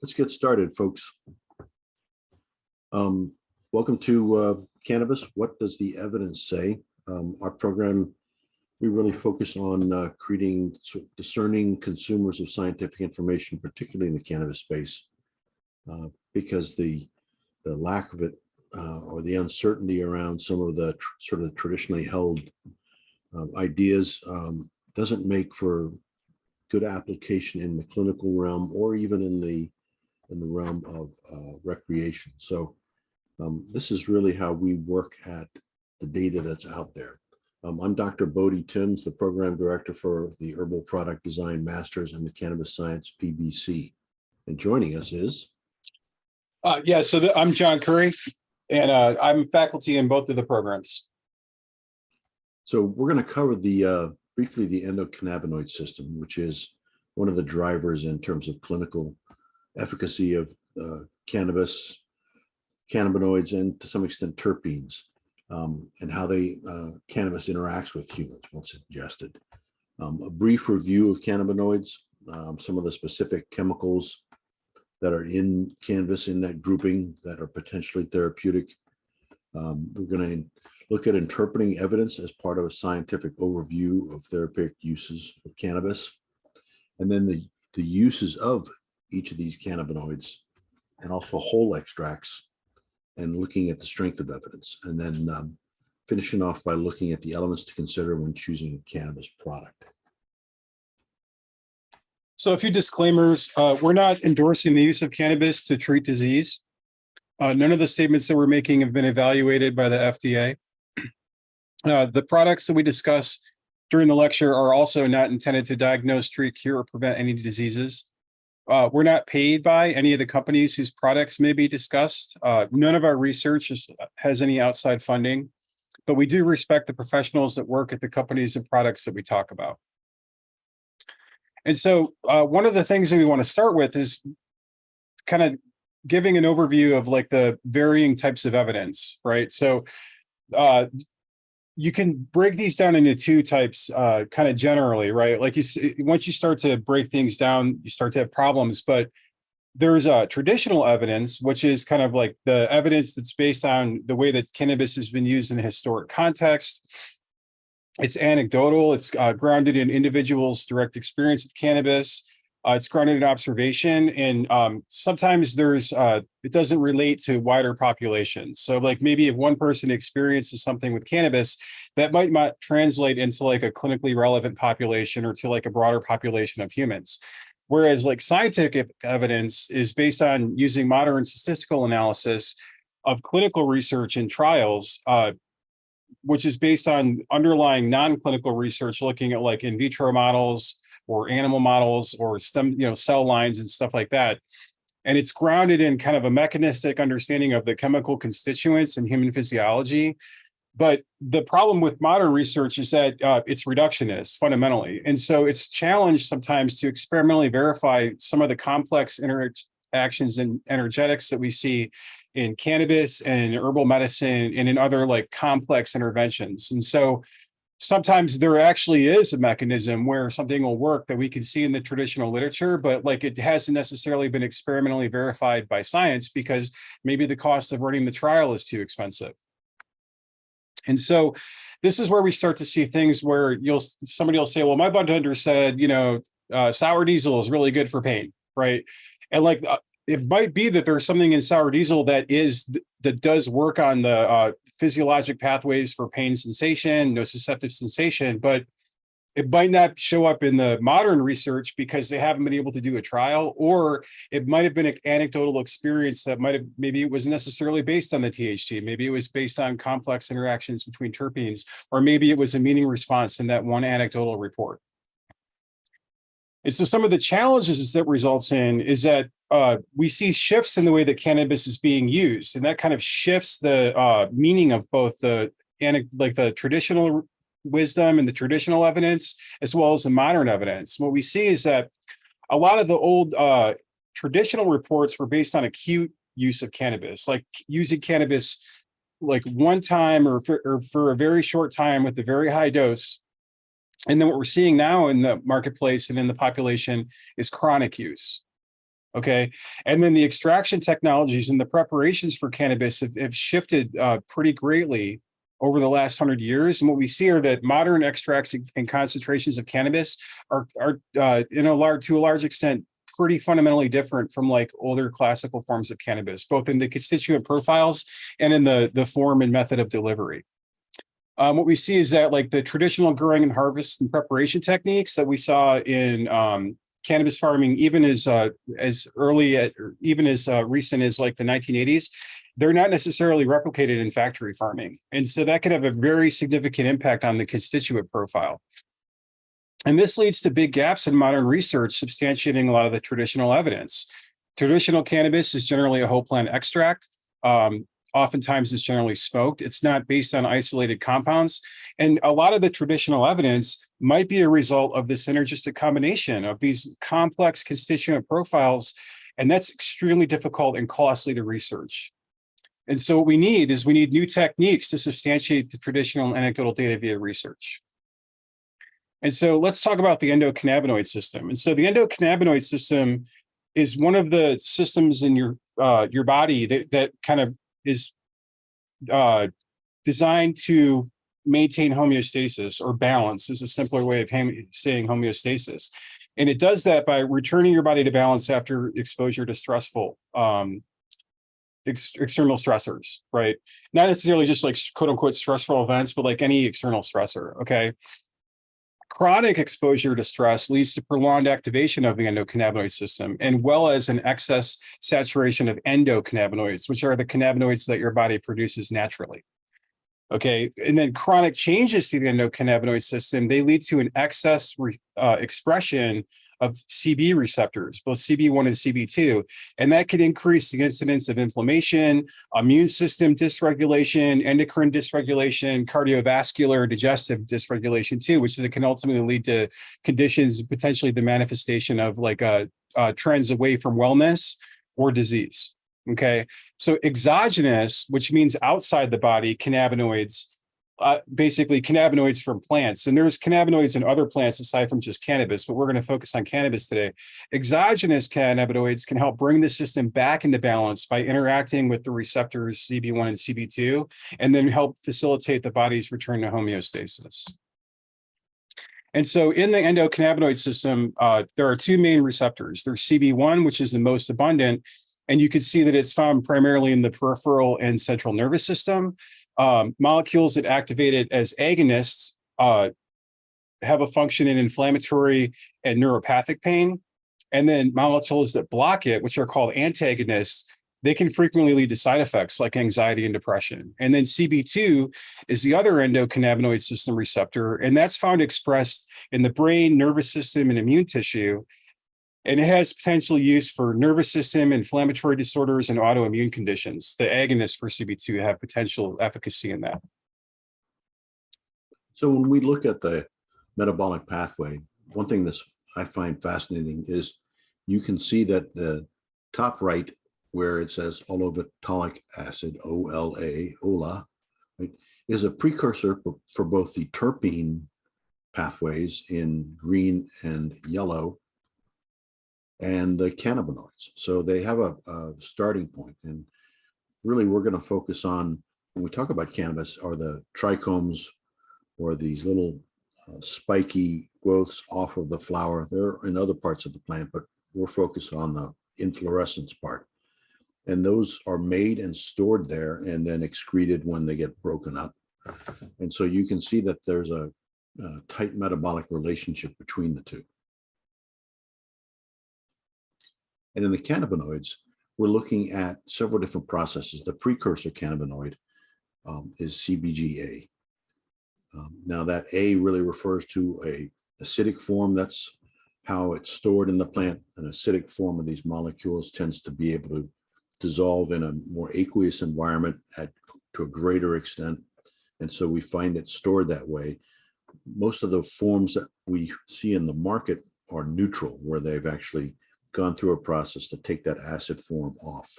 Let's get started, folks. Welcome to Cannabis. What does the evidence say? Our program, we really focus on creating discerning consumers of scientific information, particularly in the cannabis space, because the lack of it or the uncertainty around some of the sort of traditionally held ideas doesn't make for good application in the clinical realm or even in the realm of recreation. So this is really how we work at the data that's out there. I'm Dr. Bhodi, the program director for the Herbal Product Design Masters and the Cannabis Science PBC. And joining us is? I'm John Courie, and I'm faculty in both of the programs. So we're going to cover briefly the endocannabinoid system, which is one of the drivers in terms of clinical efficacy of cannabis, cannabinoids, and to some extent terpenes, and how cannabis interacts with humans once ingested. A brief review of cannabinoids, some of the specific chemicals that are in cannabis in that grouping that are potentially therapeutic. We're going to look at interpreting evidence as part of a scientific overview of therapeutic uses of cannabis, and then the uses of each of these cannabinoids and also whole extracts, and looking at the strength of evidence, and then finishing off by looking at the elements to consider when choosing a cannabis product. So a few disclaimers. We're not endorsing the use of cannabis to treat disease. None of the statements that we're making have been evaluated by the FDA. The products that we discuss during the lecture are also not intended to diagnose, treat, cure, or prevent any diseases. We're not paid by any of the companies whose products may be discussed. None of our research has any outside funding, but we do respect the professionals that work at the companies and products that we talk about. And so one of the things that we want to start with is kind of giving an overview of like the varying types of evidence, right? So you can break these down into two types kind of generally, right? Like once you start to break things down, you start to have problems. But there's traditional evidence, which is kind of like the evidence that's based on the way that cannabis has been used in a historic context. It's anecdotal. It's grounded in individuals' direct experience with cannabis. It's grounded in observation, and sometimes it doesn't relate to wider populations. So like maybe if one person experiences something with cannabis, that might not translate into like a clinically relevant population or to like a broader population of humans. Whereas like scientific evidence is based on using modern statistical analysis of clinical research and trials, which is based on underlying non-clinical research, looking at like in vitro models or animal models or cell lines and stuff like that. And it's grounded in kind of a mechanistic understanding of the chemical constituents in human physiology. But the problem with modern research is that it's reductionist fundamentally. And so it's challenged sometimes to experimentally verify some of the complex interactions and energetics that we see in cannabis and herbal medicine and in other like complex interventions. And so sometimes there actually is a mechanism where something will work that we can see in the traditional literature, but like it hasn't necessarily been experimentally verified by science because maybe the cost of running the trial is too expensive. And so this is where we start to see things where somebody will say, well, my bartender said, sour diesel is really good for pain, right? And like it might be that there's something in sour diesel that does work on the physiologic pathways for pain sensation, nociceptive sensation, but it might not show up in the modern research because they haven't been able to do a trial, or it might have been an anecdotal experience that maybe it wasn't necessarily based on the THC. Maybe it was based on complex interactions between terpenes, or maybe it was a meaning response in that one anecdotal report. And so some of the challenges that results in is that we see shifts in the way that cannabis is being used, and that kind of shifts the meaning of both the traditional wisdom and the traditional evidence, as well as the modern evidence. What we see is that a lot of the old traditional reports were based on acute use of cannabis, like using cannabis like one time or for a very short time with a very high dose. And then what we're seeing now in the marketplace and in the population is chronic use. Okay. And then the extraction technologies and the preparations for cannabis have shifted pretty greatly over the last 100 years. And what we see are that modern extracts and concentrations of cannabis are to a large extent, pretty fundamentally different from like older classical forms of cannabis, both in the constituent profiles and in the form and method of delivery. What we see is that like the traditional growing and harvest and preparation techniques that we saw in cannabis farming, even as recent as like the 1980s, they're not necessarily replicated in factory farming. And so that could have a very significant impact on the constituent profile. And this leads to big gaps in modern research substantiating a lot of the traditional evidence. Traditional cannabis is generally a whole plant extract. Oftentimes it's generally smoked. It's not based on isolated compounds. And a lot of the traditional evidence might be a result of the synergistic combination of these complex constituent profiles. And that's extremely difficult and costly to research. And so what we need new techniques to substantiate the traditional and anecdotal data via research. And so let's talk about the endocannabinoid system. And so the endocannabinoid system is one of the systems in your body that kind of is designed to maintain homeostasis, or balance is a simpler way of saying homeostasis. And it does that by returning your body to balance after exposure to stressful external stressors, right? Not necessarily just like quote unquote stressful events, but like any external stressor, okay? Chronic exposure to stress leads to prolonged activation of the endocannabinoid system, as well as an excess saturation of endocannabinoids, which are the cannabinoids that your body produces naturally. Okay, and then chronic changes to the endocannabinoid system, they lead to an excess expression of CB receptors, both CB1 and CB2, and that could increase the incidence of inflammation, immune system dysregulation, endocrine dysregulation, cardiovascular, digestive dysregulation too, which can ultimately lead to conditions, potentially the manifestation of like trends away from wellness or disease. Okay, so exogenous, which means outside the body, cannabinoids, basically cannabinoids from plants. And there's cannabinoids in other plants aside from just cannabis, but we're going to focus on cannabis today. Exogenous cannabinoids can help bring the system back into balance by interacting with the receptors CB1 and CB2, and then help facilitate the body's return to homeostasis. And so in the endocannabinoid system, there are two main receptors. There's CB1, which is the most abundant, and you can see that it's found primarily in the peripheral and central nervous system. Molecules that activate it as agonists have a function in inflammatory and neuropathic pain. And then molecules that block it, which are called antagonists, they can frequently lead to side effects like anxiety and depression. And then CB2 is the other endocannabinoid system receptor, and that's found expressed in the brain, nervous system, and immune tissue. And it has potential use for nervous system, inflammatory disorders, and autoimmune conditions. The agonists for CB2 have potential efficacy in that. So when we look at the metabolic pathway, one thing that I find fascinating is you can see that the top right, where it says olivotolic acid, OLA, right, is a precursor for both the terpene pathways in green and yellow, and the cannabinoids. So they have a starting point. And really, we're going to focus on, when we talk about cannabis, are the trichomes, or these little spiky growths off of the flower. They're in other parts of the plant, but we're focused on the inflorescence part. And those are made and stored there and then excreted when they get broken up. And so you can see that there's a tight metabolic relationship between the two. And in the cannabinoids, we're looking at several different processes. The precursor cannabinoid is CBGA. Now that A really refers to a acidic form. That's how it's stored in the plant. An acidic form of these molecules tends to be able to dissolve in a more aqueous environment to a greater extent. And so we find it stored that way. Most of the forms that we see in the market are neutral, where they've actually gone through a process to take that acid form off,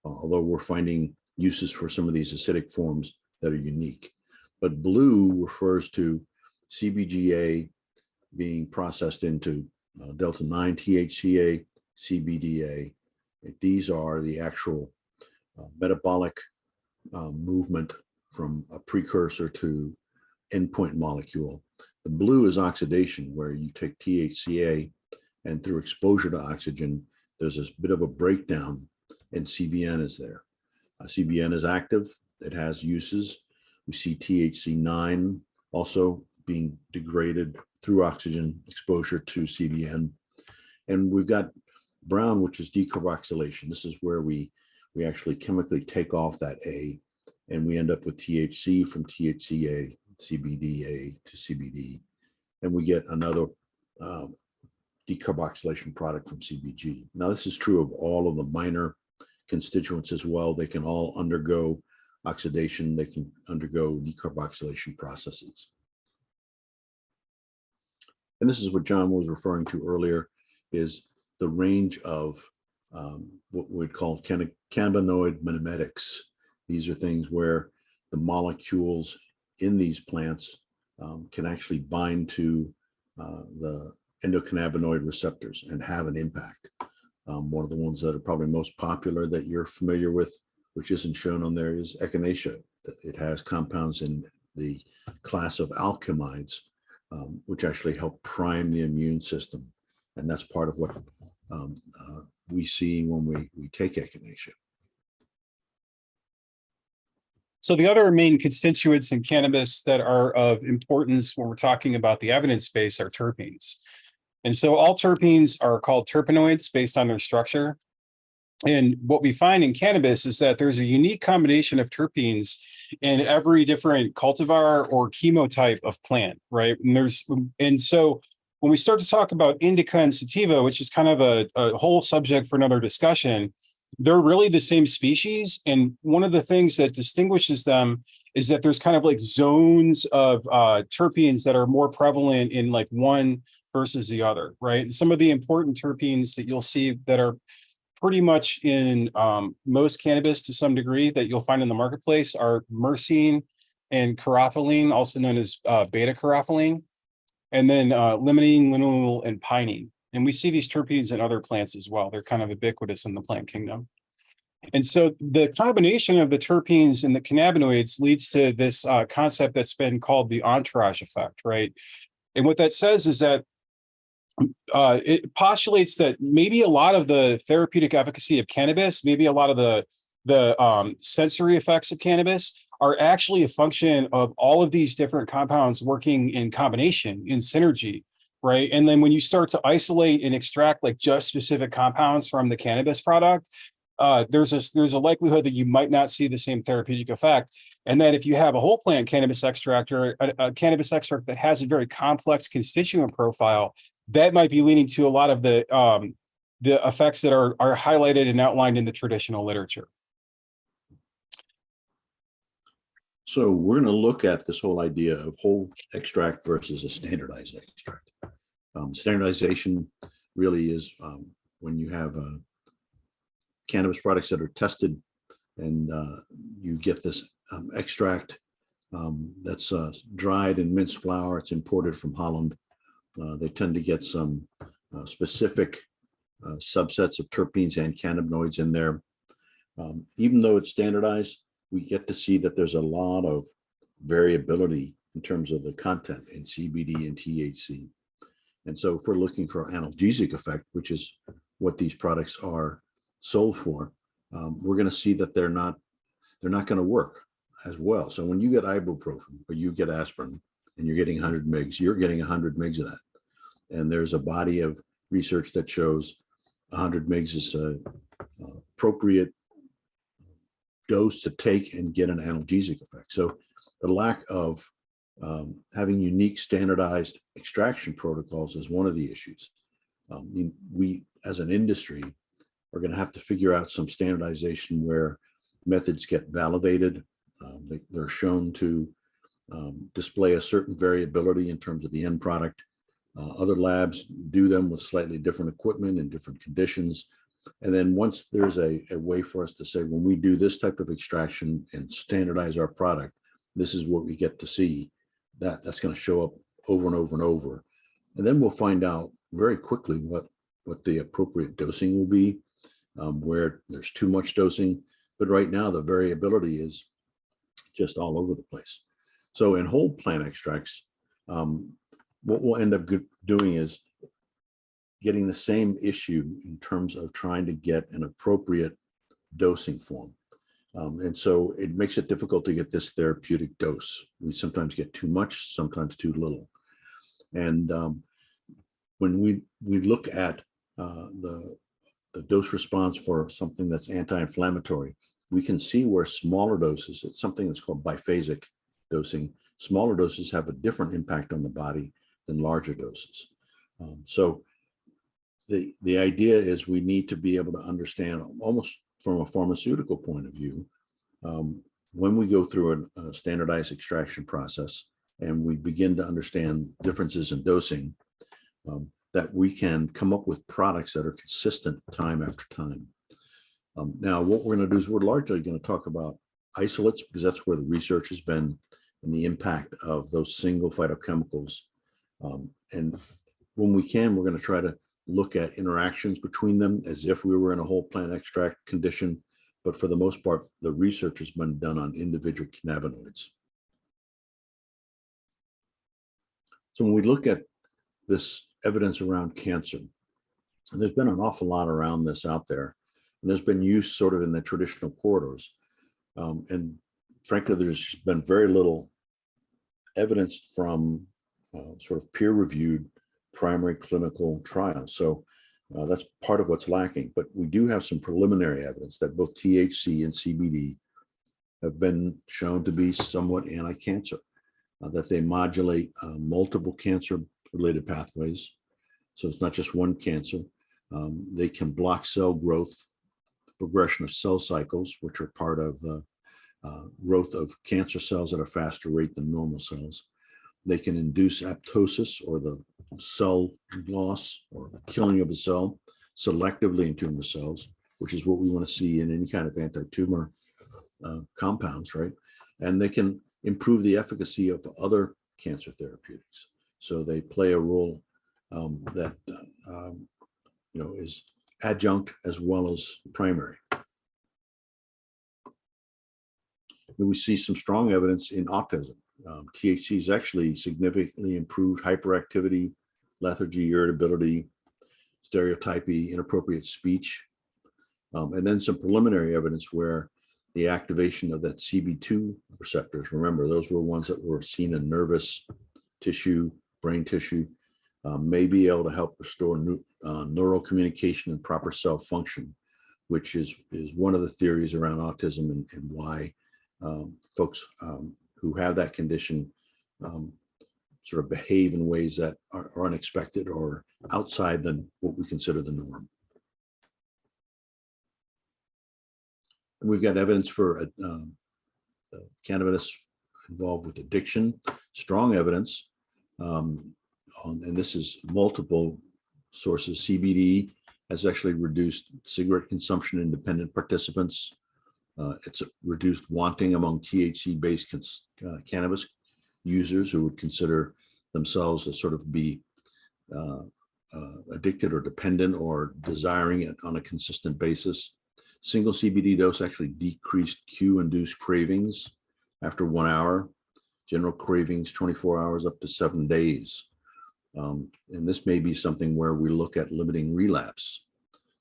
although we're finding uses for some of these acidic forms that are unique. But blue refers to CBGA being processed into delta-9 THCA CBDA. These are the actual metabolic movement from a precursor to endpoint molecule. The blue is oxidation, where you take THCA and through exposure to oxygen, there's this bit of a breakdown and CBN is there. CBN is active. It has uses. We see THC9 also being degraded through oxygen exposure to CBN. And we've got brown, which is decarboxylation. This is where we actually chemically take off that A, and we end up with THC from THCA, CBDA to CBD, and we get another decarboxylation product from CBG. Now, this is true of all of the minor constituents as well. They can all undergo oxidation. They can undergo decarboxylation processes. And this is what John was referring to earlier, is the range of what we'd call cannabinoid mimetics. These are things where the molecules in these plants can actually bind to the endocannabinoid receptors and have an impact. One of the ones that are probably most popular that you're familiar with, which isn't shown on there, is echinacea. It has compounds in the class of alkaloids, which actually help prime the immune system. And that's part of what we see when we take echinacea. So the other main constituents in cannabis that are of importance when we're talking about the evidence base are terpenes. And so all terpenes are called terpenoids based on their structure. And what we find in cannabis is that there's a unique combination of terpenes in every different cultivar or chemotype of plant, right? And so when we start to talk about indica and sativa, which is kind of a whole subject for another discussion, they're really the same species. And one of the things that distinguishes them is that there's kind of like zones of terpenes that are more prevalent in like one versus the other, right? And some of the important terpenes that you'll see that are pretty much in most cannabis to some degree that you'll find in the marketplace are myrcene and caryophyllene, also known as beta-caryophyllene, and then limonene, linalool, and pinene. And we see these terpenes in other plants as well. They're kind of ubiquitous in the plant kingdom. And so the combination of the terpenes and the cannabinoids leads to this concept that's been called the entourage effect, right? And what that says is that it postulates that maybe a lot of the therapeutic efficacy of cannabis, maybe a lot of the sensory effects of cannabis are actually a function of all of these different compounds working in combination, in synergy, right? And then when you start to isolate and extract like just specific compounds from the cannabis product, there's a likelihood that you might not see the same therapeutic effect. And that if you have a whole plant cannabis extract or a cannabis extract that has a very complex constituent profile, that might be leading to a lot of the effects that are highlighted and outlined in the traditional literature. So we're going to look at this whole idea of whole extract versus a standardized extract. Standardization really is when you have cannabis products that are tested and you get this extract that's dried in minced flour. It's imported from Holland. They tend to get some specific subsets of terpenes and cannabinoids in there. Even though it's standardized, we get to see that there's a lot of variability in terms of the content in CBD and THC. And so if we're looking for analgesic effect, which is what these products are sold for, we're going to see that they're not going to work as well. So when you get ibuprofen or you get aspirin and you're getting 100 mgs, you're getting 100 mgs of that. And there's a body of research that shows 100 mgs is an appropriate dose to take and get an analgesic effect. So the lack of having unique standardized extraction protocols is one of the issues. We, as an industry, are going to have to figure out some standardization where methods get validated. They're shown to display a certain variability in terms of the end product. Other labs do them with slightly different equipment and different conditions. And then once there's a way for us to say, when we do this type of extraction and standardize our product, this is what we get to see, that's going to show up over and over and over. And then we'll find out very quickly what what the appropriate dosing will be, where there's too much dosing. But right now, the variability is just all over the place. So in whole plant extracts, what we'll end up doing is getting the same issue in terms of trying to get an appropriate dosing form. And so it makes it difficult to get this therapeutic dose. We sometimes get too much, sometimes too little. And when we look at the dose response for something that's anti-inflammatory, we can see where smaller doses, it's something that's called biphasic dosing, smaller doses have a different impact on the body than larger doses. So the idea is we need to be able to understand, almost from a pharmaceutical point of view, when we go through a standardized extraction process and we begin to understand differences in dosing, that we can come up with products that are consistent time after time. Now, what we're going to do is we're largely going to talk about isolates, because that's where the research has been and the impact of those single phytochemicals. And when we can, we're going to try to look at interactions between them as if we were in a whole plant extract condition. But for the most part, the research has been done on individual cannabinoids. So when we look at this evidence around cancer, and there's been an awful lot around this out there, and there's been use sort of in the traditional corridors. And frankly, there's been very little evidence from sort of peer-reviewed primary clinical trials. So that's part of what's lacking. But we do have some preliminary evidence that both THC and CBD have been shown to be somewhat anti-cancer, that they modulate multiple cancer-related pathways. So it's not just one cancer. They can block cell growth, progression of cell cycles, which are part of the growth of cancer cells at a faster rate than normal cells. They can induce apoptosis, or the cell loss or killing of a cell selectively in tumor cells, which is what we want to see in any kind of anti-tumor compounds, right? And they can improve the efficacy of other cancer therapeutics. So they play a role that is adjunct as well as primary. And we see some strong evidence in autism. THC has actually significantly improved hyperactivity, lethargy, irritability, stereotypy, inappropriate speech, and then some preliminary evidence where the activation of that CB2 receptors, remember, those were ones that were seen in nervous tissue, brain tissue, may be able to help restore neural communication and proper cell function, which is one of the theories around autism and why folks who have that condition sort of behave in ways that are unexpected or outside than what we consider the norm. And we've got evidence for cannabis involved with addiction, strong evidence, and this is multiple sources. CBD has actually reduced cigarette consumption in dependent participants. It's reduced wanting among THC-based cannabis users who would consider themselves to sort of be addicted or dependent or desiring it on a consistent basis. Single CBD dose actually decreased cue-induced cravings after 1 hour, general cravings 24 hours up to 7 days. And this may be something where we look at limiting relapse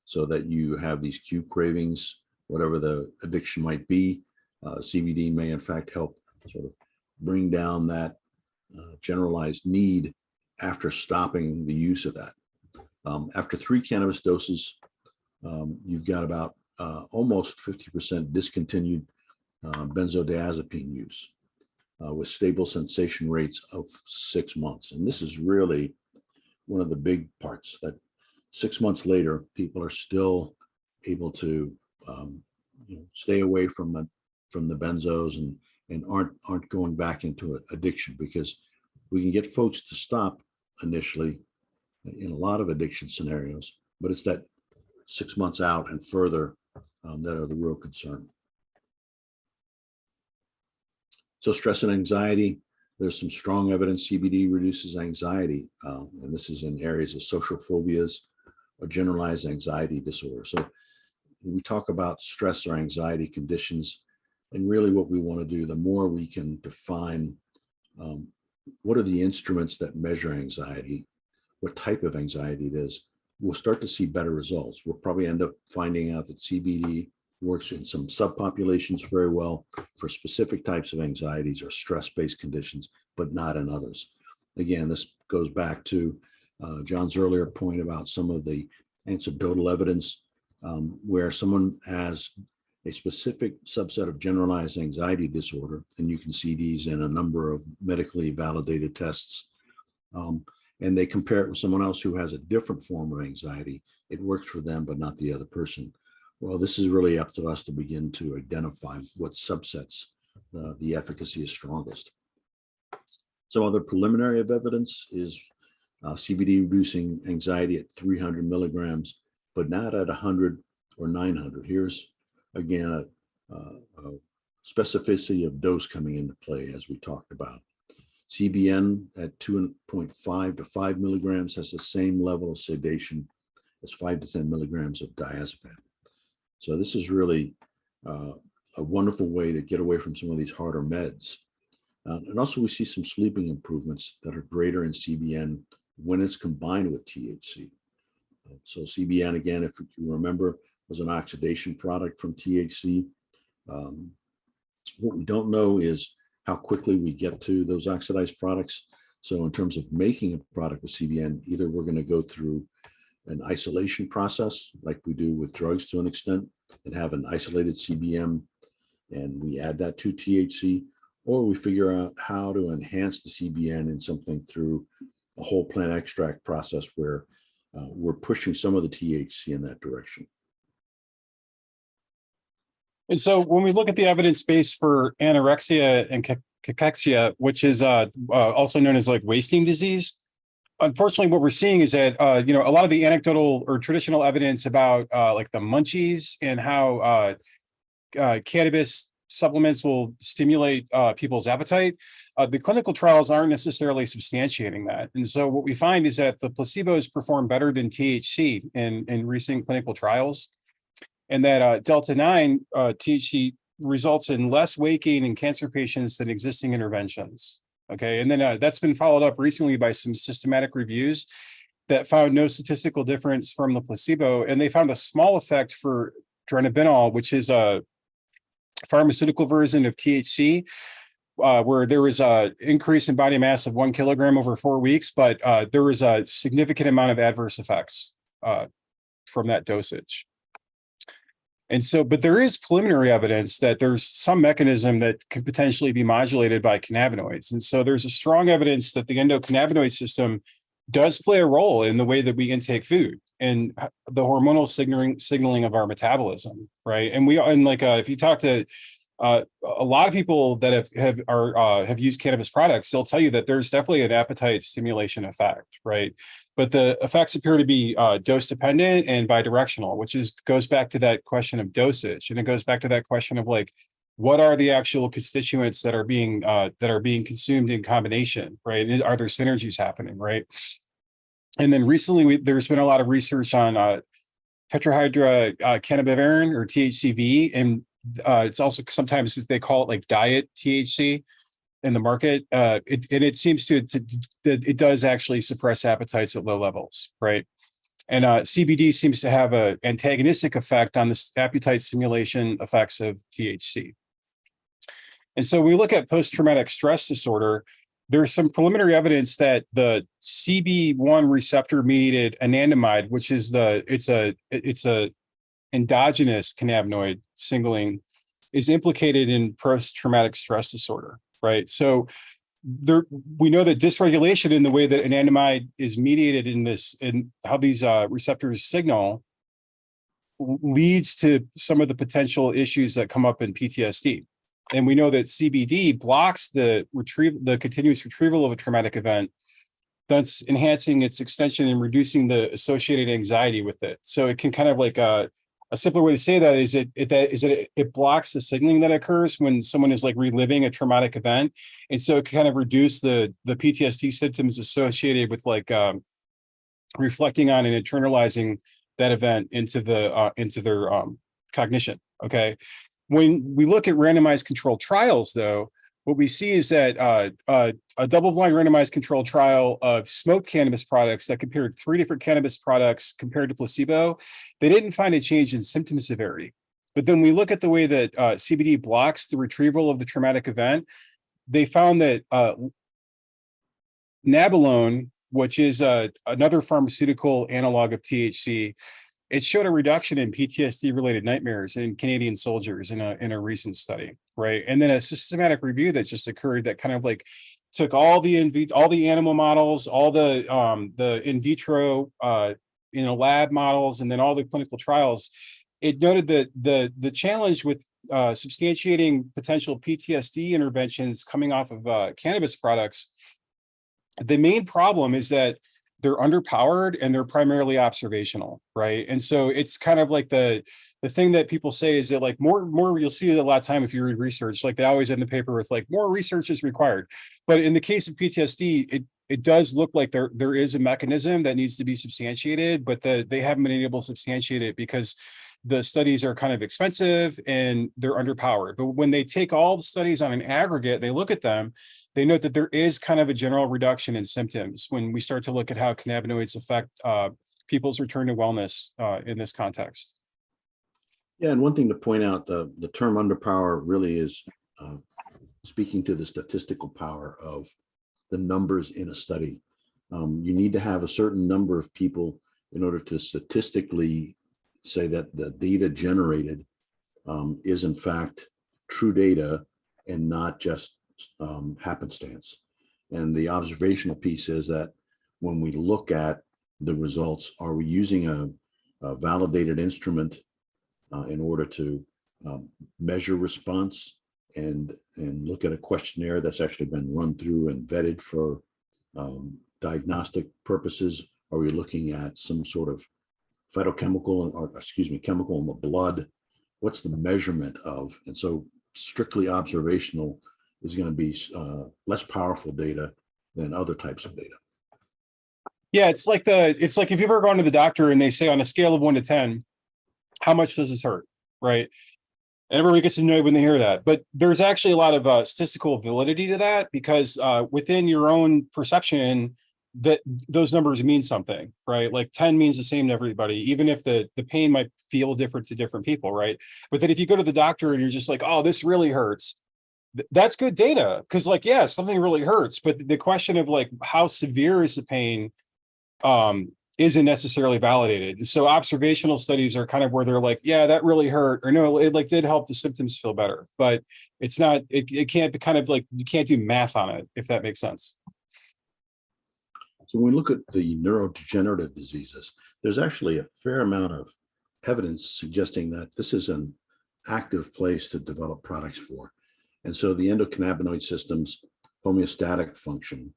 so that you have these cue cravings, whatever the addiction might be. CBD may in fact help sort of bring down that generalized need after stopping the use of that. After 3 cannabis doses, you've got about almost 50% discontinued benzodiazepine use with stable sensation rates of 6 months. And this is really one of the big parts, that 6 months later, people are still able to stay away from the benzos and aren't going back into addiction, because we can get folks to stop initially in a lot of addiction scenarios, but it's that 6 months out and further that are the real concern. So stress and anxiety, there's some strong evidence CBD reduces anxiety, and this is in areas of social phobias a generalized anxiety disorder. So we talk about stress or anxiety conditions, and really what we want to do, the more we can define what are the instruments that measure anxiety, what type of anxiety it is, we'll start to see better results. We'll probably end up finding out that CBD works in some subpopulations very well for specific types of anxieties or stress-based conditions, but not in others. Again, this goes back to John's earlier point about some of the anecdotal evidence where someone has a specific subset of generalized anxiety disorder, and you can see these in a number of medically validated tests, and they compare it with someone else who has a different form of anxiety. It works for them, but not the other person. Well, this is really up to us to begin to identify what subsets the efficacy is strongest. Some other preliminary evidence is CBD reducing anxiety at 300 milligrams, but not at 100 or 900. Here's, again, a specificity of dose coming into play, as we talked about. CBN at 2.5 to 5 milligrams has the same level of sedation as 5 to 10 milligrams of diazepam. So this is really a wonderful way to get away from some of these harder meds. And also we see some sleeping improvements that are greater in CBN when it's combined with THC. So CBN, again, if you remember, was an oxidation product from THC. What we don't know is how quickly we get to those oxidized products. So in terms of making a product with CBN, either we're going to go through an isolation process like we do with drugs to an extent and have an isolated CBN and we add that to THC, or we figure out how to enhance the CBN in something through a whole plant extract process where we're pushing some of the THC in that direction. And so when we look at the evidence base for anorexia and cachexia, which is also known as like wasting disease, unfortunately, what we're seeing is that, a lot of the anecdotal or traditional evidence about like the munchies and how cannabis supplements will stimulate people's appetite, the clinical trials aren't necessarily substantiating that. And so what we find is that the placebos perform better than THC in recent clinical trials, and that Delta-9 THC results in less weight gain in cancer patients than existing interventions. Okay, and then that's been followed up recently by some systematic reviews that found no statistical difference from the placebo, and they found a small effect for dronabinol, which is a pharmaceutical version of THC, where there was an increase in body mass of 1 kilogram over 4 weeks, but there was a significant amount of adverse effects from that dosage. And so, but there is preliminary evidence that there's some mechanism that could potentially be modulated by cannabinoids. And so there's a strong evidence that the endocannabinoid system does play a role in the way that we intake food and the hormonal signaling of our metabolism, right? And if you talk to a lot of people that have used cannabis products, they'll tell you that there's definitely an appetite stimulation effect, right? But the effects appear to be dose dependent and bidirectional, which goes back to that question of dosage, and it goes back to that question of like, what are the actual constituents that are being consumed in combination, right? And are there synergies happening, right? And then recently, there's been a lot of research on tetrahydrocannabivarin or THCV, and it's also sometimes they call it like diet THC in the market. It seems that it does actually suppress appetites at low levels, right? And CBD seems to have an antagonistic effect on the appetite stimulation effects of THC. And so we look at post-traumatic stress disorder. There's some preliminary evidence that the CB1 receptor mediated anandamide, which is it's a endogenous cannabinoid signaling, is implicated in post-traumatic stress disorder, right? So we know that dysregulation in the way that anandamide is mediated in how these receptors signal leads to some of the potential issues that come up in PTSD. And we know that CBD blocks the continuous retrieval of a traumatic event, thus enhancing its extension and reducing the associated anxiety with it. So it can kind of like a simpler way to say that is it blocks the signaling that occurs when someone is like reliving a traumatic event, and so it can kind of reduce the PTSD symptoms associated with like reflecting on and internalizing that event into their cognition. Okay. When we look at randomized controlled trials, though, what we see is that a double-blind randomized controlled trial of smoked cannabis products that compared 3 different cannabis products compared to placebo, they didn't find a change in symptom severity. But then we look at the way that CBD blocks the retrieval of the traumatic event. They found that nabilone, which is another pharmaceutical analog of THC, it showed a reduction in PTSD-related nightmares in Canadian soldiers in a recent study, right? And then a systematic review that just occurred that kind of like took all the animal models, all the in vitro lab models, and then all the clinical trials. It noted that the challenge with substantiating potential PTSD interventions coming off of cannabis products, the main problem is that they're underpowered and they're primarily observational, right? And so it's kind of like the thing that people say is that like more you'll see it a lot of time if you read research, like they always end the paper with like more research is required. But in the case of PTSD, it does look like there is a mechanism that needs to be substantiated, but they haven't been able to substantiate it because the studies are kind of expensive and they're underpowered. But when they take all the studies on an aggregate, they look at them, they note that there is kind of a general reduction in symptoms when we start to look at how cannabinoids affect people's return to wellness in this context. Yeah, and one thing to point out, the term underpower really is speaking to the statistical power of the numbers in a study. You need to have a certain number of people in order to statistically say that the data generated is in fact true data and not just happenstance. And the observational piece is that when we look at the results, are we using a validated instrument in order to measure response and look at a questionnaire that's actually been run through and vetted for diagnostic purposes? Are we looking at some sort of phytochemical, or excuse me, chemical in the blood? What's the measurement of? And so strictly observational is going to be less powerful data than other types of data. Yeah, it's like if you've ever gone to the doctor and they say on a scale of 1 to 10, how much does this hurt, right? And everybody gets annoyed when they hear that. But there's actually a lot of statistical validity to that because within your own perception, that those numbers mean something, right? Like 10 means the same to everybody, even if the pain might feel different to different people, right? But then if you go to the doctor and you're just like, oh, this really hurts, that's good data. Because like, yeah, something really hurts. But the question of like, how severe is the pain isn't necessarily validated. So observational studies are kind of where they're like, yeah, that really hurt, or no, it like did help the symptoms feel better. But it's not, it can't be kind of like, you can't do math on it, if that makes sense. So when we look at the neurodegenerative diseases, there's actually a fair amount of evidence suggesting that this is an active place to develop products for. And so the endocannabinoid system's homeostatic function,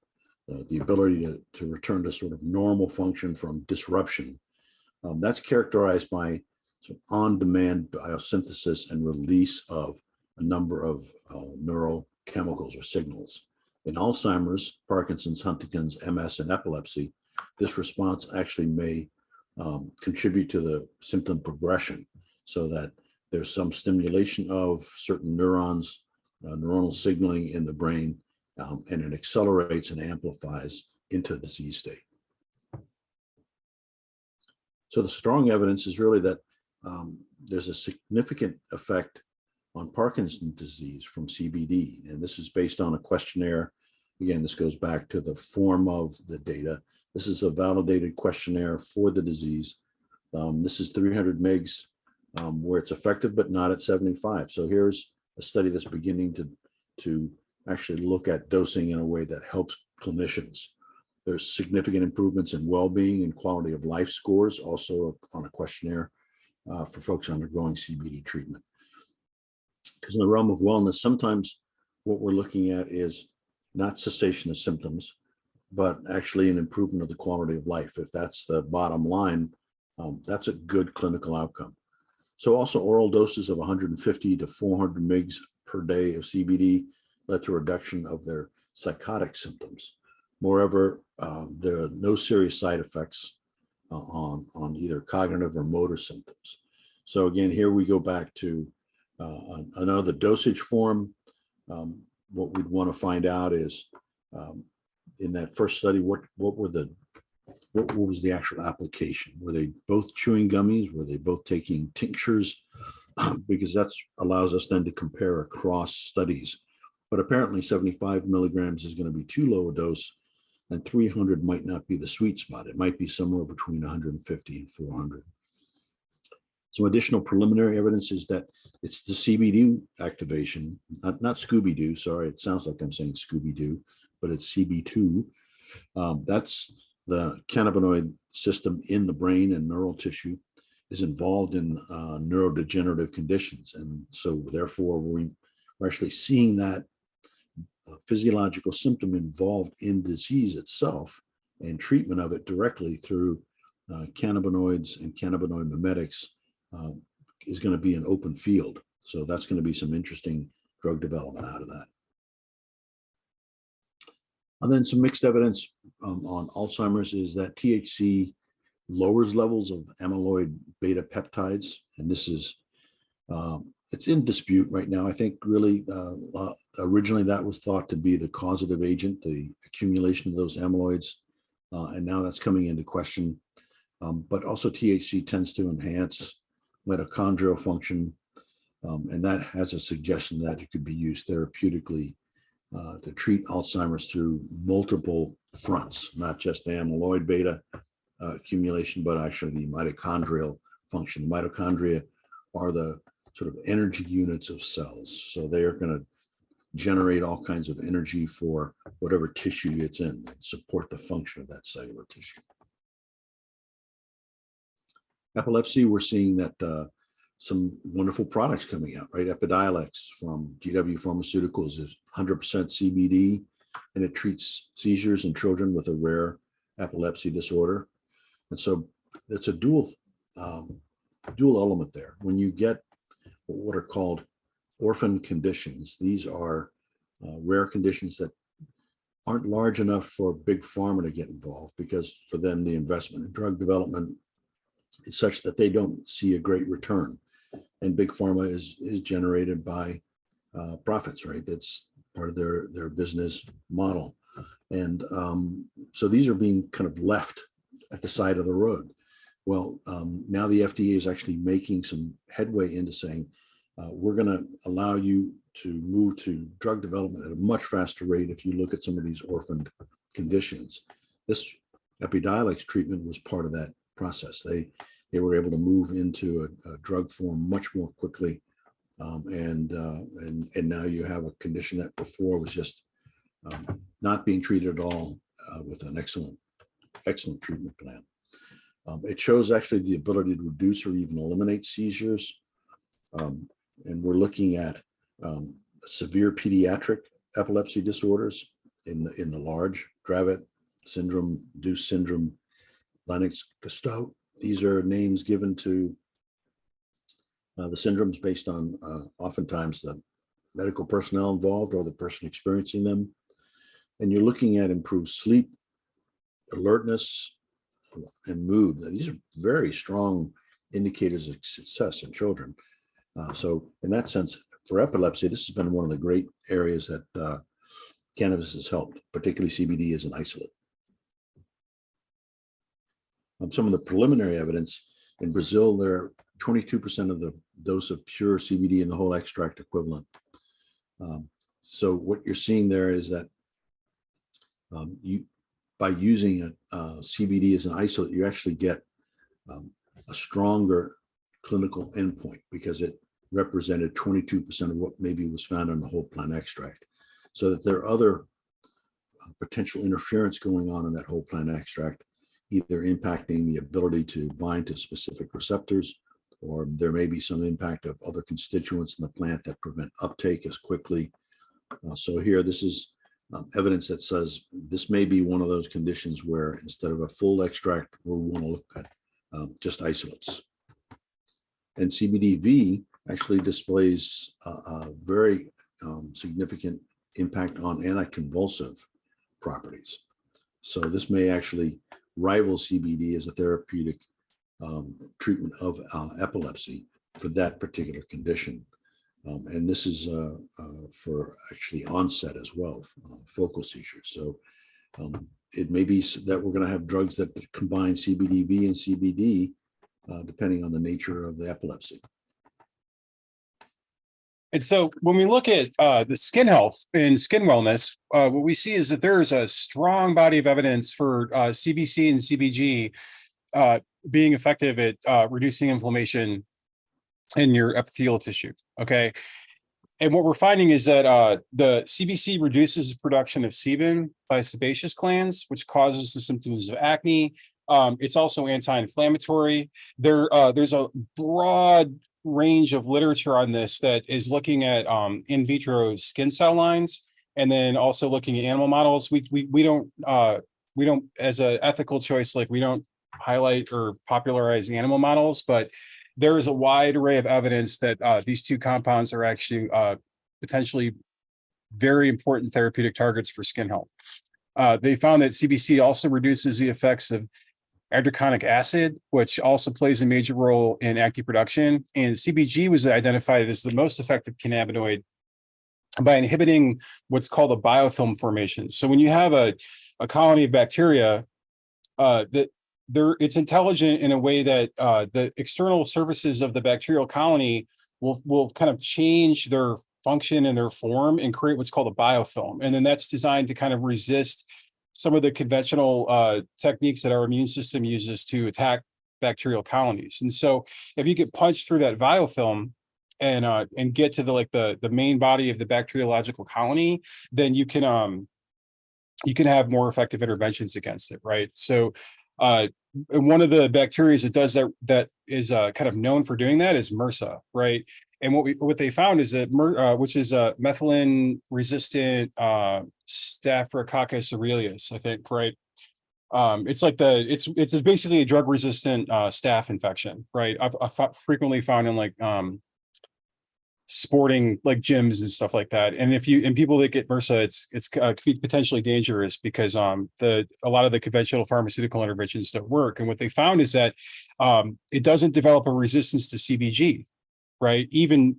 the ability to return to sort of normal function from disruption, that's characterized by sort of on-demand biosynthesis and release of a number of neurochemicals or signals. In Alzheimer's, Parkinson's, Huntington's, MS, and epilepsy, this response actually may contribute to the symptom progression so that there's some stimulation of certain neurons, neuronal signaling in the brain, and it accelerates and amplifies into a disease state. So the strong evidence is really that there's a significant effect on Parkinson's disease from CBD. And this is based on a questionnaire. Again, this goes back to the form of the data. This is a validated questionnaire for the disease. This is 300 mgs where it's effective, but not at 75. So here's a study that's beginning to actually look at dosing in a way that helps clinicians. There's significant improvements in well-being and quality of life scores, also on a questionnaire for folks undergoing CBD treatment. Because in the realm of wellness, sometimes what we're looking at is not cessation of symptoms, but actually an improvement of the quality of life. If that's the bottom line, that's a good clinical outcome. So also oral doses of 150 to 400 mgs per day of CBD led to a reduction of their psychotic symptoms. Moreover, there are no serious side effects on either cognitive or motor symptoms. So again, here we go back to another dosage form. What we'd want to find out is in that first study, what was the actual application? Were they both chewing gummies? Were they both taking tinctures? Because that allows us then to compare across studies. But apparently 75 milligrams is going to be too low a dose, and 300 might not be the sweet spot. It might be somewhere between 150 and 400. Some additional preliminary evidence is that it's the CB2 activation, not Scooby-Doo. Sorry, it sounds like I'm saying Scooby-Doo, but it's CB2. That's the cannabinoid system in the brain and neural tissue is involved in neurodegenerative conditions. And so therefore we're actually seeing that physiological symptom involved in disease itself and treatment of it directly through cannabinoids and cannabinoid mimetics is going to be an open field. So that's going to be some interesting drug development out of that. And then some mixed evidence on Alzheimer's is that THC lowers levels of amyloid beta peptides. And this is, it's in dispute right now. I think really originally that was thought to be the causative agent, the accumulation of those amyloids. And now that's coming into question. But also THC tends to enhance mitochondrial function. And that has a suggestion that it could be used therapeutically to treat Alzheimer's through multiple fronts, not just the amyloid beta accumulation, but actually the mitochondrial function. The mitochondria are the sort of energy units of cells. So they are going to generate all kinds of energy for whatever tissue it's in and support the function of that cellular tissue. Epilepsy, we're seeing that some wonderful products coming out, right? Epidiolex from GW Pharmaceuticals is 100% CBD, and it treats seizures in children with a rare epilepsy disorder. And so it's a dual element there. When you get what are called orphan conditions, these are rare conditions that aren't large enough for big pharma to get involved, because for them the investment in drug development is such that they don't see a great return. And big pharma is generated by profits, right? That's part of their business model. And so these are being kind of left at the side of the road. Well, now the FDA is actually making some headway into saying, we're going to allow you to move to drug development at a much faster rate if you look at some of these orphaned conditions. This Epidiolex treatment was part of that process. They were able to move into a drug form much more quickly, and now you have a condition that before was just not being treated at all with an excellent treatment plan. It shows actually the ability to reduce or even eliminate seizures, and we're looking at severe pediatric epilepsy disorders in the large Dravet syndrome, Deuce syndrome, Lennox-Gastaut. These are names given to the syndromes based on oftentimes the medical personnel involved or the person experiencing them. And you're looking at improved sleep, alertness, and mood. These are very strong indicators of success in children. So in that sense, for epilepsy, this has been one of the great areas that cannabis has helped, particularly CBD as an isolate. Some of the preliminary evidence in Brazil, there are 22% of the dose of pure CBD in the whole extract equivalent. So what you're seeing there is that by using CBD as an isolate, you actually get a stronger clinical endpoint because it represented 22% of what maybe was found in the whole plant extract. So that there are other potential interference going on in that whole plant extract, either impacting the ability to bind to specific receptors, or there may be some impact of other constituents in the plant that prevent uptake as quickly. So here, this is evidence that says this may be one of those conditions where instead of a full extract, we want to look at just isolates. And CBDV actually displays a very significant impact on anticonvulsive properties. So this may actually rival CBD as a therapeutic treatment of epilepsy for that particular condition. And this is for actually onset as well, focal seizures. So it may be that we're going to have drugs that combine CBDV and CBD, depending on the nature of the epilepsy. And so when we look at the skin health and skin wellness, what we see is that there is a strong body of evidence for CBC and CBG being effective at reducing inflammation in your epithelial tissue. Okay. And what we're finding is that the CBC reduces the production of sebum by sebaceous glands, which causes the symptoms of acne. It's also anti-inflammatory. There's a broad range of literature on this that is looking at in vitro skin cell lines, and then also looking at animal models. We don't as an ethical choice, like we don't highlight or popularize animal models, but there is a wide array of evidence that these two compounds are actually potentially very important therapeutic targets for skin health. They found that CBC also reduces the effects of androconic acid, which also plays a major role in acne production. And CBG was identified as the most effective cannabinoid by inhibiting what's called a biofilm formation. So when you have a colony of bacteria, it's intelligent in a way that the external surfaces of the bacterial colony will kind of change their function and their form and create what's called a biofilm. And then that's designed to kind of resist some of the conventional techniques that our immune system uses to attack bacterial colonies. And so if you get punched through that biofilm and get to the main body of the bacteriological colony, then you can have more effective interventions against it, right? So one of the bacteria that does that is kind of known for doing that is MRSA, right? And what they found is that which is methylene resistant Staphylococcus aureus, I think, right? It's like it's basically a drug resistant staph infection, right? I've frequently found in like sporting like gyms and stuff like that. And people that get MRSA, it's could be potentially dangerous because a lot of the conventional pharmaceutical interventions don't work. And what they found is that it doesn't develop a resistance to CBG, right? Even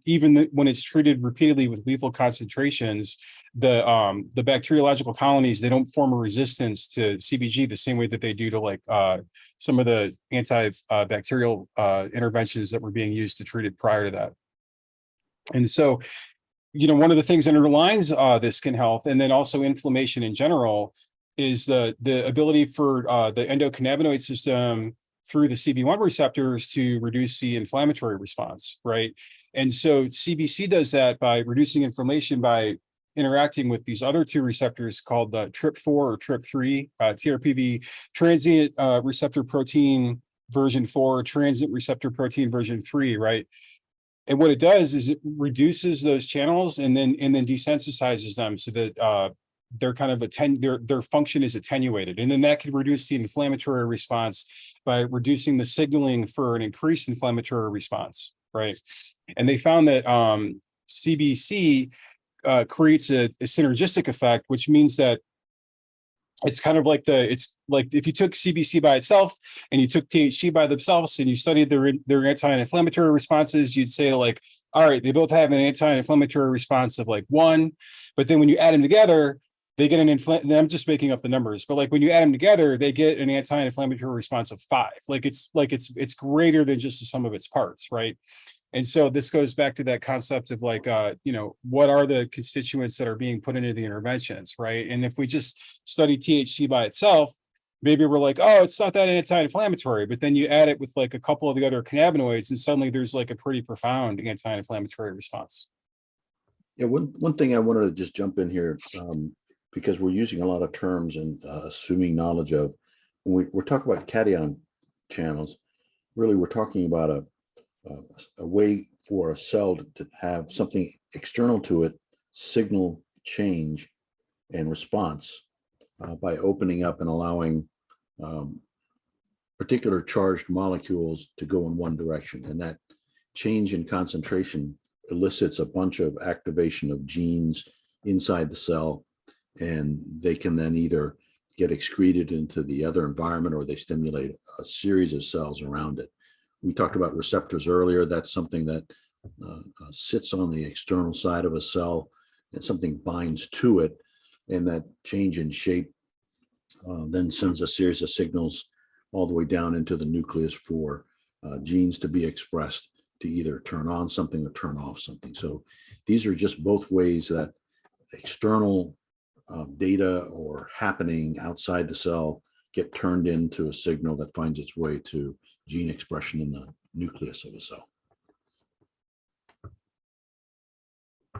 when it's treated repeatedly with lethal concentrations, the bacteriological colonies, they don't form a resistance to CBG the same way that they do to like some of the antibacterial interventions that were being used to treat it prior to that. And so, one of the things that underlines the skin health and then also inflammation in general is the ability for the endocannabinoid system through the CB1 receptors to reduce the inflammatory response, right? And so CBC does that by reducing inflammation by interacting with these other two receptors called the TRP4 or TRP3, TRPV, transient receptor protein version 4, transient receptor protein version 3, right? And what it does is it reduces those channels and then desensitizes them so that they're kind of their function is attenuated. And then that can reduce the inflammatory response by reducing the signaling for an increased inflammatory response, right? And they found that CBC creates a synergistic effect, which means that it's kind of like it's like if you took CBC by itself and you took THC by themselves and you studied their anti-inflammatory responses, you'd say like, all right, they both have an anti-inflammatory response of like 1, but then when you add them together, they get I'm just making up the numbers, but like when you add them together, they get an anti-inflammatory response of 5. It's greater than just the sum of its parts, right? And so this goes back to that concept of like, what are the constituents that are being put into the interventions, right? And if we just study THC by itself, maybe we're like, oh, it's not that anti-inflammatory, but then you add it with like a couple of the other cannabinoids and suddenly there's like a pretty profound anti-inflammatory response. Yeah, one thing I wanted to just jump in here, because we're using a lot of terms and assuming knowledge of, when we're talking about cation channels, really we're talking about a way for a cell to have something external to it signal change and response by opening up and allowing particular charged molecules to go in one direction. And that change in concentration elicits a bunch of activation of genes inside the cell, and they can then either get excreted into the other environment, or they stimulate a series of cells around it. We talked about receptors earlier. That's something that sits on the external side of a cell, and something binds to it, and that change in shape then sends a series of signals all the way down into the nucleus for genes to be expressed to either turn on something or turn off something. So these are just both ways that external data or happening outside the cell get turned into a signal that finds its way to gene expression in the nucleus of a cell.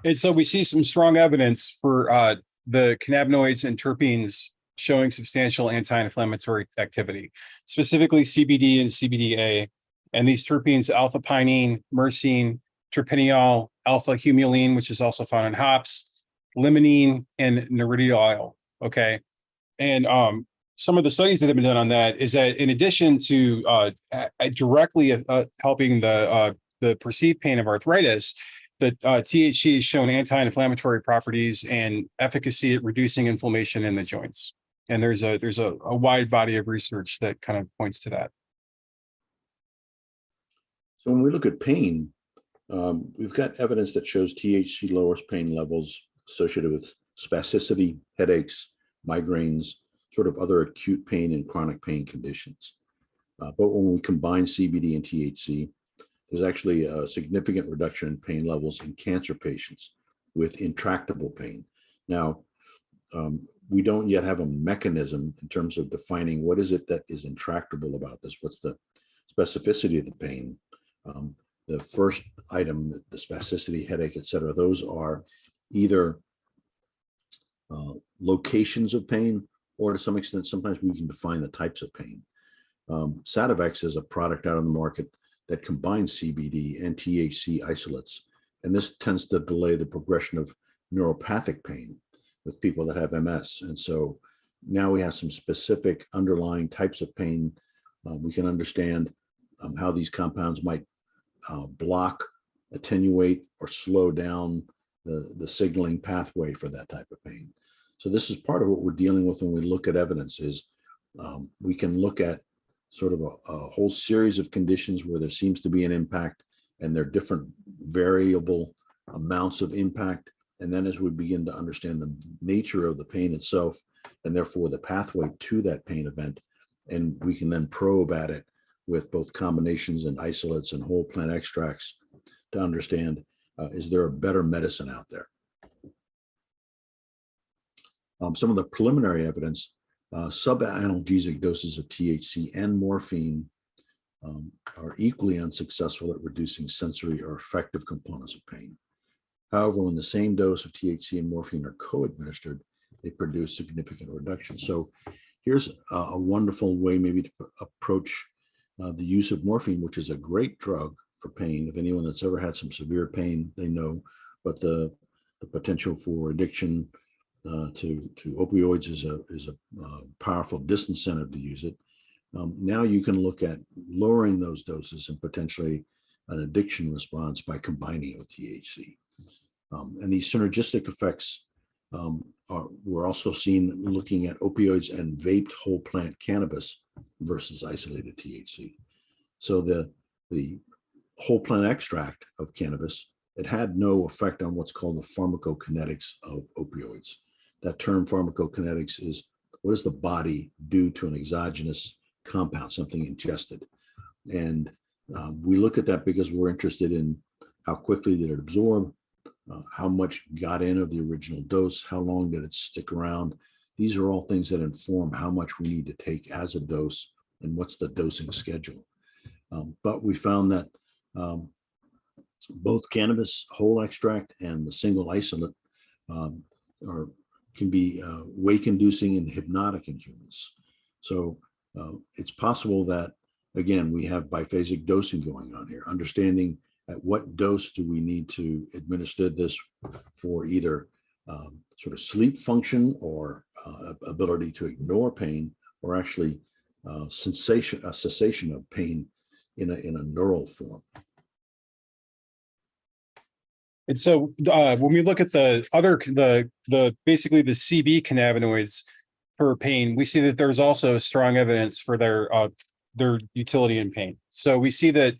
And so we see some strong evidence for the cannabinoids and terpenes showing substantial anti-inflammatory activity, specifically CBD and CBDA. And these terpenes, alpha-pinene, myrcene, terpineol, alpha-humulene, which is also found in hops, limonene, and neuridiol. Okay. And some of the studies that have been done on that is that in addition to directly helping the perceived pain of arthritis, that THC has shown anti-inflammatory properties and efficacy at reducing inflammation in the joints. And there's a wide body of research that kind of points to that. So when we look at pain, we've got evidence that shows THC lowers pain levels associated with spasticity, headaches, migraines, sort of other acute pain and chronic pain conditions. But when we combine CBD and THC, there's actually a significant reduction in pain levels in cancer patients with intractable pain. Now, we don't yet have a mechanism in terms of defining what is it that is intractable about this. What's the specificity of the pain? The first item, the spasticity, headache, et cetera, those are either locations of pain, or to some extent, sometimes we can define the types of pain. Sativex is a product out on the market that combines CBD and THC isolates, and this tends to delay the progression of neuropathic pain with people that have MS. And so now we have some specific underlying types of pain. We can understand how these compounds might block, attenuate, or slow down the signaling pathway for that type of pain. So this is part of what we're dealing with when we look at evidence is we can look at sort of a whole series of conditions where there seems to be an impact, and there are different variable amounts of impact. And then as we begin to understand the nature of the pain itself, and therefore the pathway to that pain event, and we can then probe at it with both combinations and isolates and whole plant extracts to understand, is there a better medicine out there? Some of the preliminary evidence, subanalgesic doses of THC and morphine are equally unsuccessful at reducing sensory or affective components of pain. However, when the same dose of THC and morphine are co-administered, they produce significant reduction. So here's a wonderful way maybe to approach the use of morphine, which is a great drug for pain. If anyone that's ever had some severe pain, they know, but the potential for addiction to opioids is a powerful disincentive to use it. Now you can look at lowering those doses and potentially an addiction response by combining it with THC. And these synergistic effects were also seen looking at opioids and vaped whole plant cannabis versus isolated THC. So the whole plant extract of cannabis, it had no effect on what's called the pharmacokinetics of opioids. That term pharmacokinetics is what does the body do to an exogenous compound, something ingested? And we look at that because we're interested in how quickly did it absorb, how much got in of the original dose, how long did it stick around. These are all things that inform how much we need to take as a dose and what's the dosing schedule. But we found that both cannabis whole extract and the single isolate can be wake-inducing and hypnotic in humans. So it's possible that, again, we have biphasic dosing going on here, understanding at what dose do we need to administer this for either sort of sleep function or ability to ignore pain, or actually cessation of pain in a neural form. And so when we look at the basically the CB cannabinoids, for pain, we see that there's also strong evidence for their utility in pain. So we see that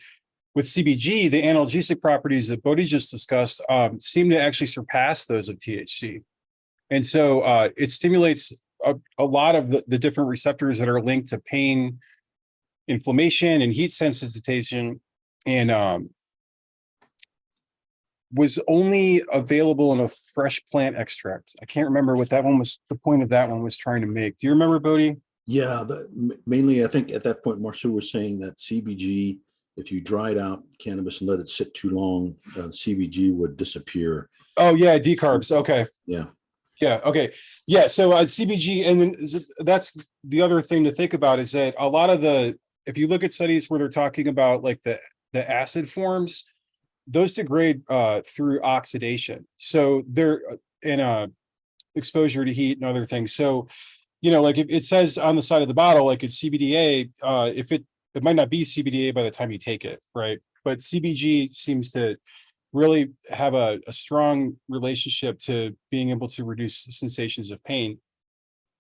with CBG, the analgesic properties that Bhodi just discussed seem to actually surpass those of THC. And so it stimulates a lot of the different receptors that are linked to pain, inflammation, and heat sensitization, and was only available in a fresh plant extract. I can't remember what that one was, the point of that one was trying to make. Do you remember, Bhodi? Yeah, mainly I think at that point, Marcia was saying that CBG, if you dried out cannabis and let it sit too long, CBG would disappear. Oh yeah, decarbs. Okay. Yeah. Yeah. Okay. Yeah. So CBG, and then that's the other thing to think about is that a lot of if you look at studies where they're talking about like the acid forms, those degrade through oxidation. So they're in exposure to heat and other things. So, like it says on the side of the bottle, like it's CBDA, if it might not be CBDA by the time you take it, right? But CBG seems to really have a strong relationship to being able to reduce sensations of pain.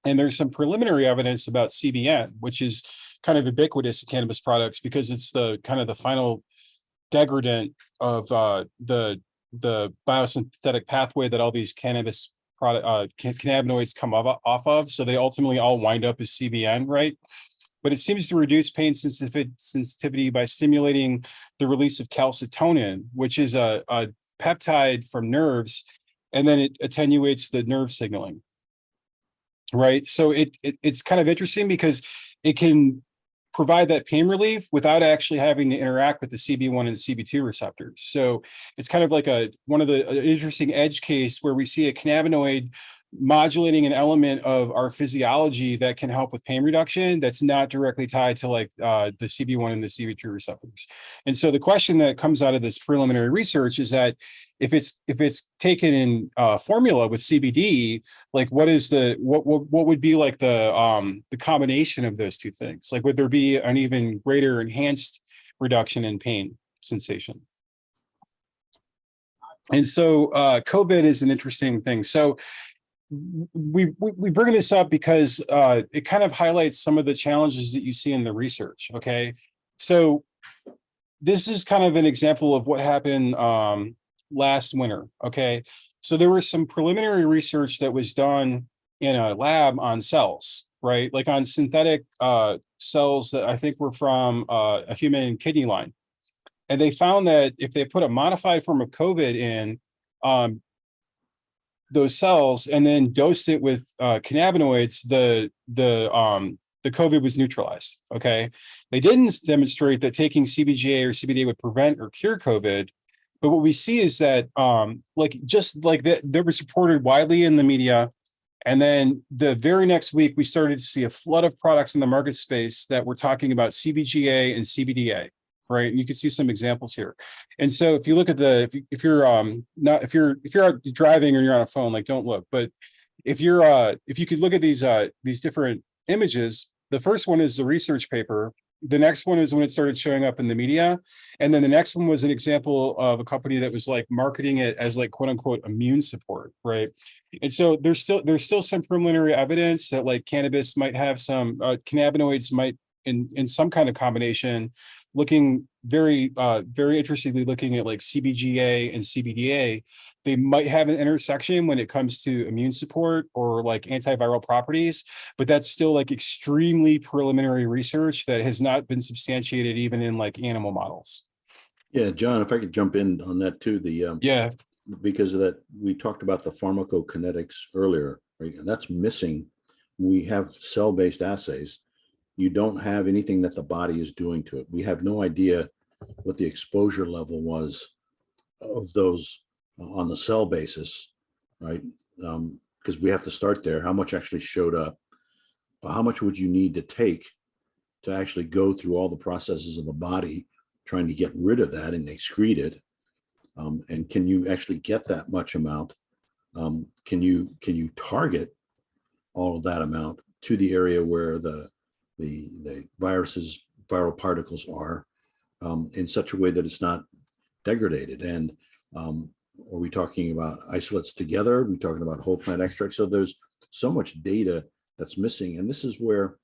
And there's some preliminary evidence about CBN, which is kind of ubiquitous in cannabis products because it's the kind of the final degradant of the biosynthetic pathway that all these cannabis cannabinoids come off of. So they ultimately all wind up as CBN, right? But it seems to reduce pain sensitivity by stimulating the release of calcitonin, which is a peptide from nerves, and then it attenuates the nerve signaling, right? So it's kind of interesting because it can provide that pain relief without actually having to interact with the CB1 and CB2 receptors. So it's kind of like one of the interesting edge case where we see a cannabinoid modulating an element of our physiology that can help with pain reduction that's not directly tied to like the CB1 and the CB2 receptors. And so the question that comes out of this preliminary research is that if it's taken in formula with CBD, like what would be like the combination of those two things? Like would there be an even greater enhanced reduction in pain sensation? And so COVID is an interesting thing. So we bring this up because it kind of highlights some of the challenges that you see in the research. Okay, so this is kind of an example of what happened last winter. Okay, so there was some preliminary research that was done in a lab on cells, right? Like on synthetic cells that I think were from a human kidney line, and they found that if they put a modified form of COVID in those cells and then dosed it with cannabinoids, the COVID was neutralized. Okay, they didn't demonstrate that taking CBGA or CBDA would prevent or cure COVID, but what we see is that that was reported widely in the media, and then the very next week we started to see a flood of products in the market space that were talking about CBGA and CBDA. Right, and you can see some examples here. And so if you look at if you're out driving or you're on a phone, like don't look. But if you could look at these different images, the first one is the research paper. The next one is when it started showing up in the media, and then the next one was an example of a company that was like marketing it as like quote unquote immune support, right? And so there's still some preliminary evidence that like cannabis might have some cannabinoids might in some kind of combination looking very interestingly looking at like CBGA and CBDA, they might have an intersection when it comes to immune support or like antiviral properties, but that's still like extremely preliminary research that has not been substantiated even in like animal models. Yeah, John, if I could jump in on that too, yeah, because of that, we talked about the pharmacokinetics earlier, right? And that's missing. We have cell-based assays. You don't have anything that the body is doing to it. We have no idea what the exposure level was of those on the cell basis, right? Because we have to start there. How much actually showed up? How much would you need to take to actually go through all the processes of the body trying to get rid of that and excrete it? And can you actually get that much amount? Can you target all of that amount to the area where the viral particles are in such a way that it's not degraded? And are we talking about isolates together? Are we talking about whole plant extracts? So there's so much data that's missing. And this is where,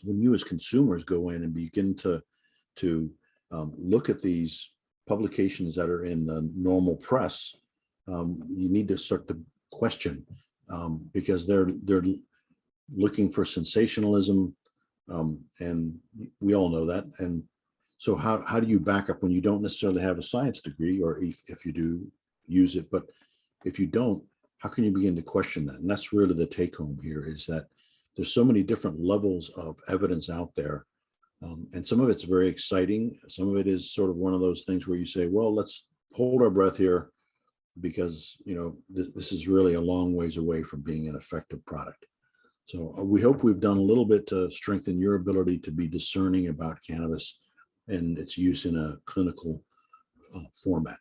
when you as consumers go in and begin to look at these publications that are in the normal press, you need to start to question, because they're looking for sensationalism, and we all know that. And so how do you back up when you don't necessarily have a science degree, or if you do, use it, but if you don't, how can you begin to question that? And that's really the take home here, is that there's so many different levels of evidence out there. And some of it's very exciting. Some of it is sort of one of those things where you say, well, let's hold our breath here, because, you know, this is really a long ways away from being an effective product. So we hope we've done a little bit to strengthen your ability to be discerning about cannabis and its use in a clinical format.